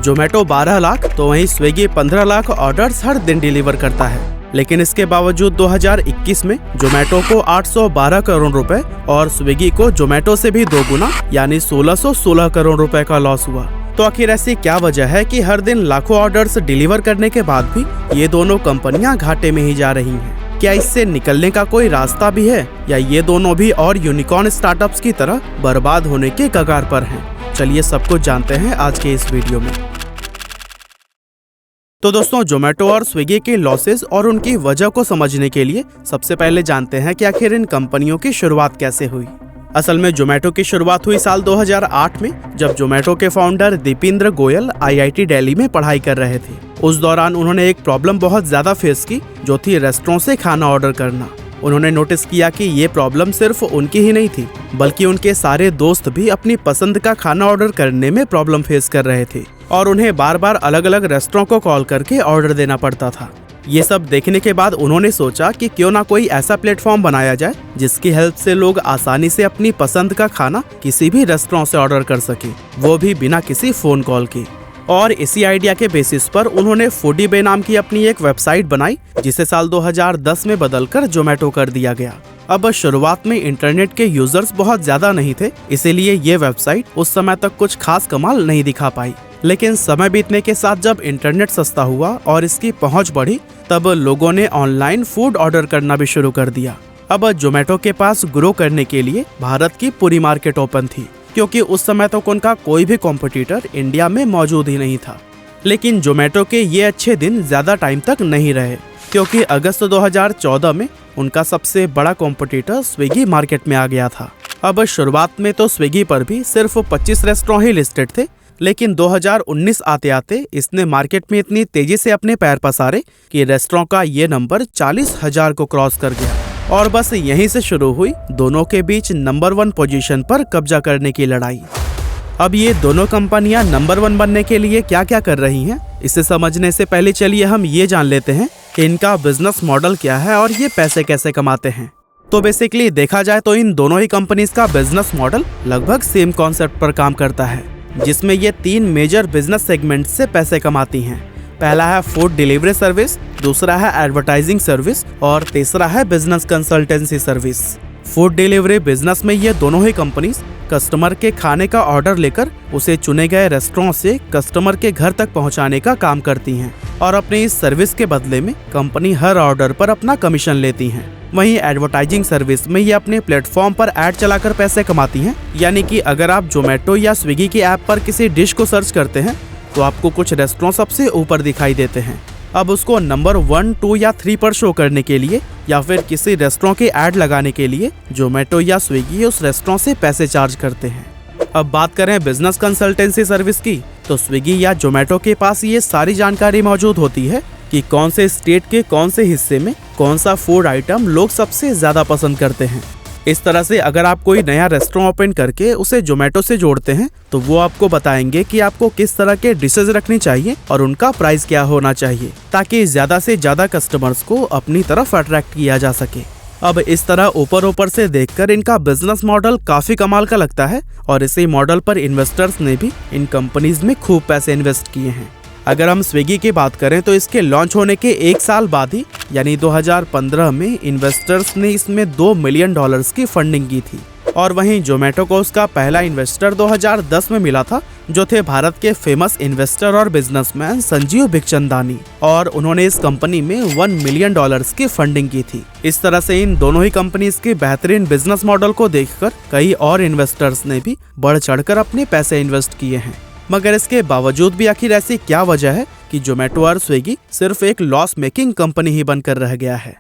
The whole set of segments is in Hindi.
जोमेटो 12 लाख तो वहीं स्विगी 15 लाख ऑर्डर्स हर दिन डिलीवर करता है। लेकिन इसके बावजूद 2021 में जोमेटो को 812 करोड़ रुपए और स्विगी को जोमेटो से भी 2 गुना यानी 1616 करोड़ रुपए का लॉस हुआ। तो आखिर ऐसी क्या वजह है कि हर दिन लाखों ऑर्डर्स डिलीवर करने के बाद भी ये दोनों कंपनियां घाटे में ही जा रही हैं? क्या इससे निकलने का कोई रास्ता भी है या ये दोनों भी और यूनिकॉर्न स्टार्टअप्स की तरह बर्बाद होने के कगार पर हैं? चलिए सब कुछ जानते हैं आज के इस वीडियो में। तो दोस्तों, जोमेटो और स्विगी के लॉसेस और उनकी वजह को समझने के लिए सबसे पहले जानते हैं कि आखिर इन कंपनियों की शुरुआत कैसे हुई। असल में जोमेटो की शुरुआत हुई साल 2008 में, जब जोमेटो के फाउंडर दीपेंद्र गोयल IIT दिल्ली में पढ़ाई कर रहे थे। उस दौरान उन्होंने एक प्रॉब्लम बहुत ज्यादा फेस की, जो थी रेस्टोरेंट से खाना ऑर्डर करना। उन्होंने नोटिस किया कि ये प्रॉब्लम सिर्फ उनकी ही नहीं थी, बल्कि उनके सारे दोस्त भी अपनी पसंद का खाना ऑर्डर करने में प्रॉब्लम फेस कर रहे थे और उन्हें बार बार अलग अलग रेस्टोरेंट को कॉल करके ऑर्डर देना पड़ता था। ये सब देखने के बाद उन्होंने सोचा कि क्यों ना कोई ऐसा प्लेटफॉर्म बनाया जाए जिसकी हेल्प से लोग आसानी से अपनी पसंद का खाना किसी भी रेस्टोरेंट से ऑर्डर कर सके, वो भी बिना किसी फोन कॉल के। और इसी आइडिया के बेसिस पर उन्होंने फूडी बे नाम की अपनी एक वेबसाइट बनाई, जिसे साल 2010 में बदलकर जोमेटो कर दिया गया। अब शुरुआत में इंटरनेट के यूजर्स बहुत ज्यादा नहीं थे, इसीलिए ये वेबसाइट उस समय तक कुछ खास कमाल नहीं दिखा पाई। लेकिन समय बीतने के साथ जब इंटरनेट सस्ता हुआ और इसकी पहुंच बढ़ी, तब लोगों ने ऑनलाइन फूड ऑर्डर करना भी शुरू कर दिया। अब जोमेटो के पास ग्रो करने के लिए भारत की पूरी मार्केट ओपन थी, क्योंकि उस समय तक उनका कोई भी कॉम्पिटिटर इंडिया में मौजूद ही नहीं था। लेकिन जोमेटो के ये अच्छे दिन ज्यादा टाइम तक नहीं रहे, क्योंकि अगस्त 2014 में उनका सबसे बड़ा कॉम्पिटिटर स्विगी मार्केट में आ गया था। अब शुरुआत में तो स्विगी पर भी सिर्फ 25 रेस्टोरेंट ही लिस्टेड थे, लेकिन 2019 आते आते इसने मार्केट में इतनी तेजी से अपने पैर पसारे कि रेस्टोरेंट का ये नंबर 40,000 को क्रॉस कर गया। और बस यहीं से शुरू हुई दोनों के बीच नंबर 1 पोजीशन पर कब्जा करने की लड़ाई। अब ये दोनों कंपनियां नंबर 1 बनने के लिए क्या क्या कर रही हैं, इसे समझने से पहले चलिए हम ये जान लेते हैं कि इनका बिजनेस मॉडल क्या है और ये पैसे कैसे कमाते हैं। तो बेसिकली देखा जाए तो इन दोनों ही कंपनीज का बिजनेस मॉडल लगभग सेम कॉन्सेप्ट पर काम करता है, जिसमें ये 3 मेजर बिजनेस सेगमेंट से पैसे कमाती हैं। पहला है फूड डिलीवरी सर्विस, दूसरा है एडवर्टाइजिंग सर्विस और तीसरा है business consultancy service. Food delivery business में ये दोनों ही कंपनीज कस्टमर के खाने का ऑर्डर लेकर उसे चुने गए रेस्टोरेंट से कस्टमर के घर तक पहुंचाने का काम करती हैं और अपनी इस सर्विस के बदले में कंपनी हर ऑर्डर पर अपना कमीशन लेती हैं। वहीं एडवर्टाइजिंग सर्विस में ये अपने प्लेटफॉर्म पर ऐड चलाकर पैसे कमाती हैं, यानी कि अगर आप जोमेटो या स्विगी की ऐप पर किसी डिश को सर्च करते हैं तो आपको कुछ रेस्टोरेंट सबसे ऊपर दिखाई देते हैं। अब उसको नंबर 1, 2 या 3 पर शो करने के लिए या फिर किसी रेस्टोरेंट के ऐड लगाने के लिए जोमेटो या स्विगी उस रेस्टोरेंट से पैसे चार्ज करते हैं। अब बात करें बिजनेस कंसल्टेंसी सर्विस की, तो स्विगी या जोमेटो के पास ये सारी जानकारी मौजूद होती है कि कौन से स्टेट के कौन से हिस्से में कौन सा फूड आइटम लोग सबसे ज्यादा पसंद करते हैं। इस तरह से अगर आप कोई नया रेस्टोरेंट ओपन करके उसे जोमेटो से जोड़ते हैं तो वो आपको बताएंगे कि आपको किस तरह के डिशेज रखनी चाहिए और उनका प्राइस क्या होना चाहिए, ताकि ज्यादा से ज्यादा कस्टमर्स को अपनी तरफ अट्रैक्ट किया जा सके। अब इस तरह ऊपर से देखकर इनका बिजनेस मॉडल काफी कमाल का लगता है और इसी मॉडल पर इन्वेस्टर्स ने भी इन कंपनीज में खूब पैसे इन्वेस्ट किए हैं। अगर हम स्विगी की बात करें तो इसके लॉन्च होने के 1 साल बाद ही यानी 2015 में इन्वेस्टर्स ने इसमें $2 मिलियन की फंडिंग की थी। और वहीं जोमेटो को उसका पहला इन्वेस्टर 2010 में मिला था, जो थे भारत के फेमस इन्वेस्टर और बिजनेसमैन संजीव बिखचंदानी, और उन्होंने इस कंपनी में $1 मिलियन की फंडिंग की थी। इस तरह से इन दोनों ही कंपनीज के बेहतरीन बिजनेस मॉडल को देखकर कई और इन्वेस्टर्स ने भी बढ़ चढ़कर अपने पैसे इन्वेस्ट किए हैं। मगर इसके बावजूद भी आखिर ऐसी क्या वजह है कि जोमेटो और स्विगी सिर्फ एक लॉस मेकिंग कंपनी ही बनकर रह गया है।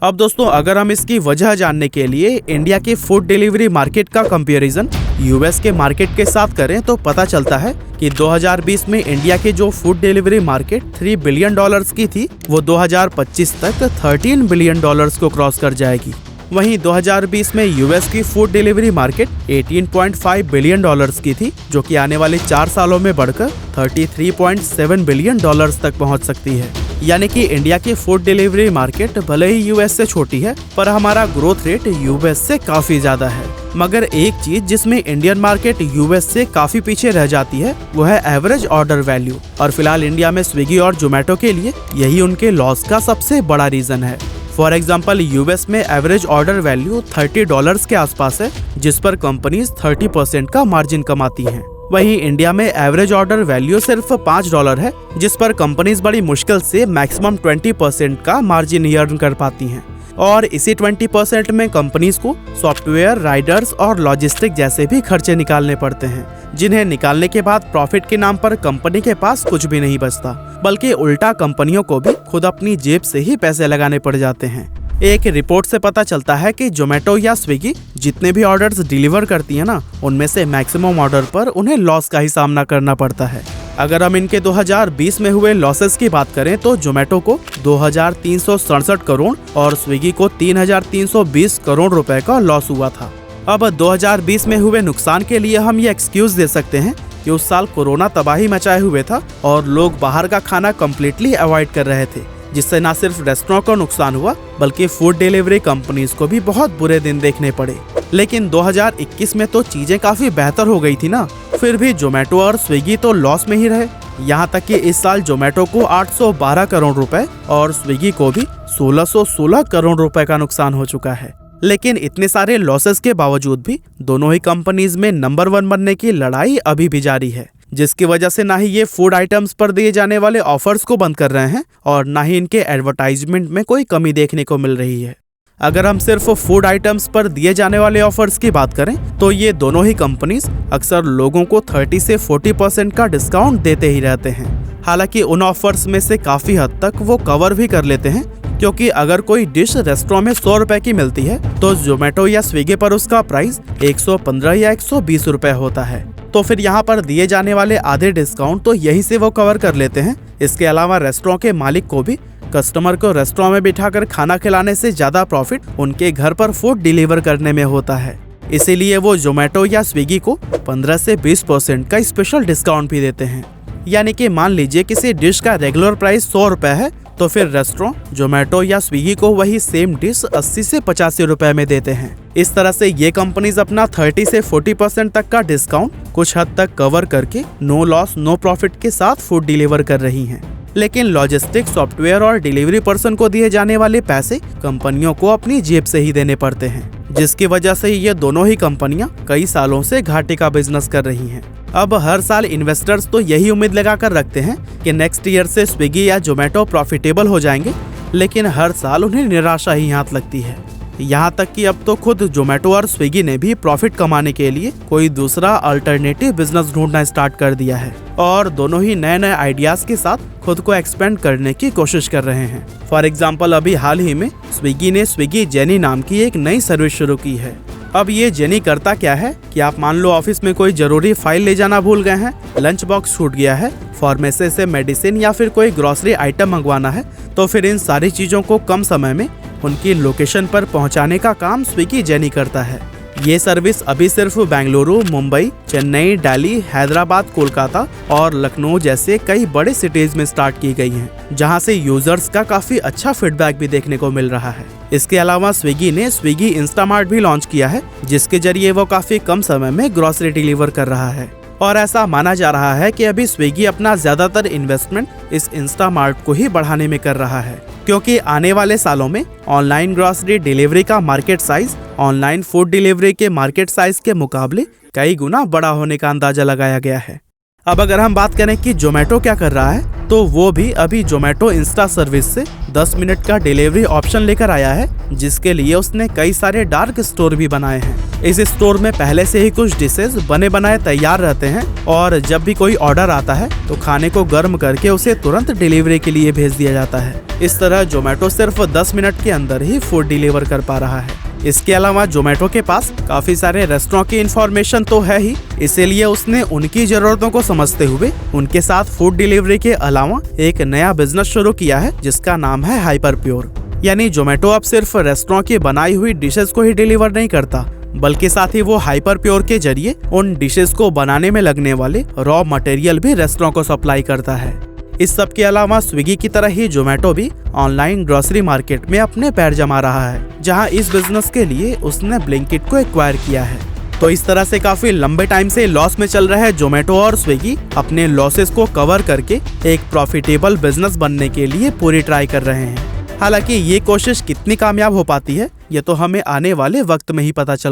अब दोस्तों, अगर हम इसकी वजह जानने के लिए इंडिया की फूड डिलीवरी मार्केट का कंपैरिजन यूएस के मार्केट के साथ करें तो पता चलता है कि 2020 में इंडिया की जो फूड डिलीवरी मार्केट $3 बिलियन की थी, वो 2025 तक $13 बिलियन को क्रॉस कर जाएगी। वहीं 2020 में यूएस की फूड डिलीवरी मार्केट $18.5 बिलियन की थी, जो कि आने वाले 4 सालों में बढ़कर $33.7 बिलियन तक पहुंच सकती है। यानी कि इंडिया की फूड डिलीवरी मार्केट भले ही यूएस से छोटी है, पर हमारा ग्रोथ रेट यूएस से काफी ज्यादा है। मगर एक चीज जिसमें इंडियन मार्केट यूएस से काफी पीछे रह जाती है वो है एवरेज ऑर्डर वैल्यू। और फिलहाल इंडिया में स्विगी और जोमेटो के लिए यही उनके लॉस का सबसे बड़ा रीजन है। फॉर एग्जाम्पल, यूएस में एवरेज ऑर्डर वैल्यू $30 के आसपास है, जिस पर कंपनीज 30% का मार्जिन कमाती हैं। वहीं इंडिया में एवरेज ऑर्डर वैल्यू सिर्फ $5 है, जिस पर कंपनीज बड़ी मुश्किल से मैक्सिमम 20% का मार्जिन अर्न कर पाती हैं। और इसी 20% में कंपनीज को सॉफ्टवेयर, राइडर्स और लॉजिस्टिक जैसे भी खर्चे निकालने पड़ते हैं, जिन्हें निकालने के बाद प्रॉफिट के नाम पर कंपनी के पास कुछ भी नहीं बचता, बल्कि उल्टा कंपनियों को भी खुद अपनी जेब से ही पैसे लगाने पड़ जाते हैं। एक रिपोर्ट से पता चलता है कि जोमेटो या स्विगी जितने भी ऑर्डर्स डिलीवर करती है ना, उनमें से मैक्सिमम ऑर्डर पर उन्हें लॉस का ही सामना करना पड़ता है। अगर हम इनके 2020 में हुए लॉसेस की बात करें तो जोमेटो को 2367 करोड़ और स्विगी को 3320 करोड़ रुपए का लॉस हुआ था। अब 2020 में हुए नुकसान के लिए हम ये एक्सक्यूज दे सकते हैं कि उस साल कोरोना तबाही मचाए हुए था और लोग बाहर का खाना कम्प्लीटली अवॉइड कर रहे थे, जिससे न सिर्फ रेस्टोरेंट को नुकसान हुआ बल्कि फूड डिलीवरी कंपनीज को भी बहुत बुरे दिन देखने पड़े। लेकिन 2021 में तो चीजें काफी बेहतर हो गई थी ना, फिर भी जोमेटो और स्विगी तो लॉस में ही रहे। यहाँ तक कि इस साल जोमेटो को 812 करोड़ रुपए और स्विगी को भी 1616 करोड़ रुपए का नुकसान हो चुका है। लेकिन इतने सारे लॉसेस के बावजूद भी दोनों ही कंपनीज में नंबर 1 बनने की लड़ाई अभी भी जारी है, जिसकी वजह से ना ही ये फूड आइटम्स पर दिए जाने वाले ऑफर्स को बंद कर रहे हैं और ना ही इनके एडवर्टाइजमेंट में कोई कमी देखने को मिल रही है। अगर हम सिर्फ फूड आइटम्स पर दिए जाने वाले ऑफर्स की बात करें तो ये दोनों ही कंपनीज अक्सर लोगों को 30 से 40% का डिस्काउंट देते ही रहते हैं। हालांकि उन ऑफर्स में से काफी हद तक वो कवर भी कर लेते हैं, क्योंकि अगर कोई डिश रेस्टोरेंट में 100 रुपए की मिलती है तो जोमेटो या स्विगी पर उसका प्राइस 115 या 120 रुपए होता है। तो फिर यहाँ पर दिए जाने वाले आधे डिस्काउंट तो यहीं से वो कवर कर लेते हैं। इसके अलावा रेस्टोरेंट के मालिक को भी कस्टमर को रेस्टोरेंट में बिठाकर खाना खिलाने से ज्यादा प्रॉफिट उनके घर पर फूड डिलीवर करने में होता है। इसीलिए वो जोमेटो या स्विगी को 15 से 20% का स्पेशल डिस्काउंट भी देते हैं। यानी कि मान लीजिए किसी डिश का रेगुलर प्राइस 100 रुपए है तो फिर रेस्टोरेंट जोमेटो या स्विगी को वही सेम डिश 80 से 85 रुपए में देते हैं। इस तरह से ये कंपनीज अपना 30 से 40% तक का डिस्काउंट कुछ हद तक कवर करके नो लॉस नो प्रॉफिट के साथ फूड डिलीवर कर रही हैं। लेकिन लॉजिस्टिक, सॉफ्टवेयर और डिलीवरी पर्सन को दिए जाने वाले पैसे कंपनियों को अपनी जेब से ही देने पड़ते हैं, जिसकी वजह से ये दोनों ही कंपनियां कई सालों से घाटे का बिजनेस कर रही हैं। अब हर साल इन्वेस्टर्स तो यही उम्मीद लगाकर रखते हैं कि नेक्स्ट ईयर से स्विगी या जोमेटो प्रॉफिटेबल हो जाएंगे, लेकिन हर साल उन्हें निराशा ही हाथ लगती है। यहाँ तक कि अब तो खुद जोमेटो और स्विगी ने भी प्रॉफिट कमाने के लिए कोई दूसरा अल्टरनेटिव बिजनेस ढूंढना स्टार्ट कर दिया है और दोनों ही नए नए आइडियाज के साथ खुद को एक्सपेंड करने की कोशिश कर रहे हैं। फॉर एग्जाम्पल, अभी हाल ही में स्विगी ने स्विगी जेनी नाम की एक नई सर्विस शुरू की है। अब ये जेनी करता क्या है कि आप मान लो ऑफिस में कोई जरूरी फाइल ले जाना भूल गए हैं, लंच बॉक्स छूट गया है, फार्मेसी से मेडिसिन या फिर कोई ग्रोसरी आइटम मंगवाना है, तो फिर इन सारी चीजों को कम समय में उनकी लोकेशन पर पहुंचाने का काम स्विगी जेनी करता है। ये सर्विस अभी सिर्फ बेंगलुरु, मुंबई, चेन्नई, दिल्ली, हैदराबाद, कोलकाता और लखनऊ जैसे कई बड़े सिटीज में स्टार्ट की गई हैं, जहां से यूजर्स का काफी अच्छा फीडबैक भी देखने को मिल रहा है। इसके अलावा स्विगी ने स्विगी इंस्टामार्ट भी लॉन्च किया है, जिसके जरिए वो काफी कम समय में ग्रोसरी डिलीवर कर रहा है। और ऐसा माना जा रहा है कि अभी स्विगी अपना ज्यादातर इन्वेस्टमेंट इस इंस्टामार्ट को ही बढ़ाने में कर रहा है, क्योंकि आने वाले सालों में ऑनलाइन ग्रोसरी डिलीवरी का market size online food delivery के मार्केट साइज के मुकाबले कई गुना बड़ा होने का अंदाजा लगाया गया है। अब अगर हम बात करें कि जोमेटो क्या कर रहा है, तो वो भी अभी जोमेटो इंस्टा सर्विस से 10 मिनट का डिलीवरी ऑप्शन लेकर आया है, जिसके लिए उसने कई सारे डार्क स्टोर भी बनाए हैं। इस स्टोर में पहले से ही कुछ डिशेज बने बनाए तैयार रहते हैं और जब भी कोई ऑर्डर आता है तो खाने को गर्म करके उसे तुरंत डिलीवरी के लिए भेज दिया जाता है। इस तरह जोमेटो सिर्फ 10 मिनट के अंदर ही फूड डिलीवर कर पा रहा है। इसके अलावा जोमेटो के पास काफी सारे रेस्टोरेंट की इंफॉर्मेशन तो है ही, इसीलिए उसने उनकी जरूरतों को समझते हुए उनके साथ फूड डिलीवरी के अलावा एक नया बिजनेस शुरू किया है, जिसका नाम है हाइपर प्योर। यानी जोमेटो अब सिर्फ रेस्टोरेंट की बनाई हुई डिशेस को ही डिलीवर नहीं करता, बल्कि साथ ही वो हाइपर प्योर के जरिए उन डिशेस को बनाने में लगने वाले रॉ मटेरियल भी रेस्टोरेंट को सप्लाई करता है। इस सब के अलावा स्विगी की तरह ही जोमेटो भी ऑनलाइन ग्रोसरी मार्केट में अपने पैर जमा रहा है, जहां इस बिजनेस के लिए उसने ब्लिंकिट को एक्वायर किया है। तो इस तरह से काफी लंबे टाइम से लॉस में चल रहे जोमेटो और स्विगी अपने लॉसेस को कवर करके एक प्रॉफिटेबल बिजनेस बनने के लिए पूरी ट्राई कर रहे हैं। हालांकि ये कोशिश कितनी कामयाब हो पाती है, ये तो हमें आने वाले वक्त में ही पता चल